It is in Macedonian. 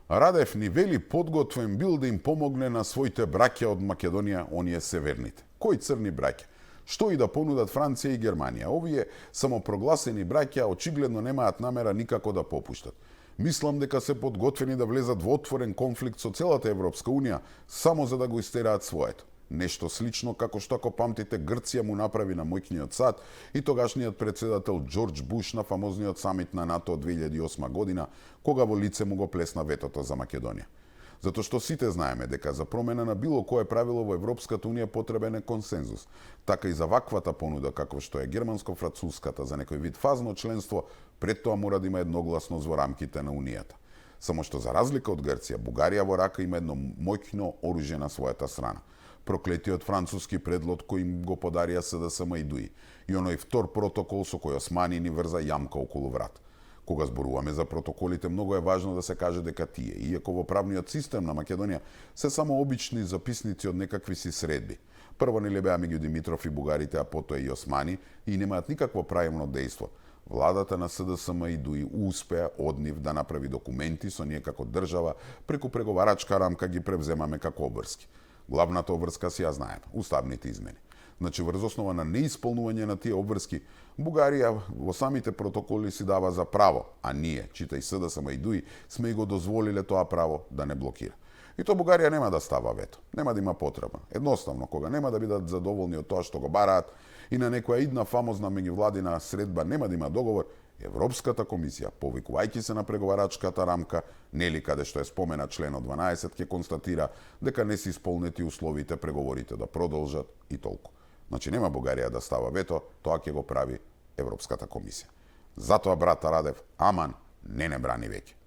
Радев ни вели подготвен бил да им помогне на своите браќа од Македонија, оние северните. Кои црни браќа? Што и да понудат Франција и Германија? Овие самопрогласени браќа очигледно немаат намера никако да попуштат. Мислам дека се подготвени да влезат во отворен конфликт со целата Европска Унија само за да го истераат своето. Нешто слично како што, ако памтите, Грција му направи на мојкниот сад и тогашниот председател Џорџ Буш на фамозниот самит на НАТО од 2008 година, кога во лице му го плесна ветото за Македонија. Затоа што сите знаеме дека за промена на било кое правило во Европската Унија потребен е консензус. Така и за ваквата понуда како што е германско-француската за некој вид фазно членство, пред тоа мора да има едногласност во рамките на Унијата. Само што за разлика од Грција, Бугарија во рака има едно моќно оружје на својата страна. Проклетиот француски предлог кој им го подарија СДСМ и ДУИ и оној втор протокол со кој Османи ни врза јамка околу врат. Кога зборуваме за протоколите, многу е важно да се каже дека тие, иако во правниот систем на Македонија, се само обични записници од некакви си средби. Прво нели беа меѓу Димитров и бугарите, а потоа и Османи, и немаат никакво правилно дејство. Владата на СДСМ и ДУИ успеа од нив да направи документи со ние како држава, преку преговарачка рамка ги превземаме како обврски. Главната обврска си ја знаеме, уставните измени. Значи, врз основа на неисполнување на тие обврски, Бугарија во самите протоколи си дава за право, а ние, читај СДСМ и ДУИ, сме и го дозволиле тоа право да не блокира. И тоа Бугарија нема да става вето, нема да има потреба. Едноставно, кога нема да бидат задоволни од тоа што го бараат и на некоја идна фамозна меѓувладина средба нема да има договор, Европската комисија, повикувајќи се на преговарачката рамка, нели каде што е спомена членот 12, ќе констатира дека не се исполнети условите преговорите да продолжат и толку. Значи нема Бугарија да става вето, тоа ќе го прави Европската комисија. Затоа, брат Радев, аман, не брани веќе.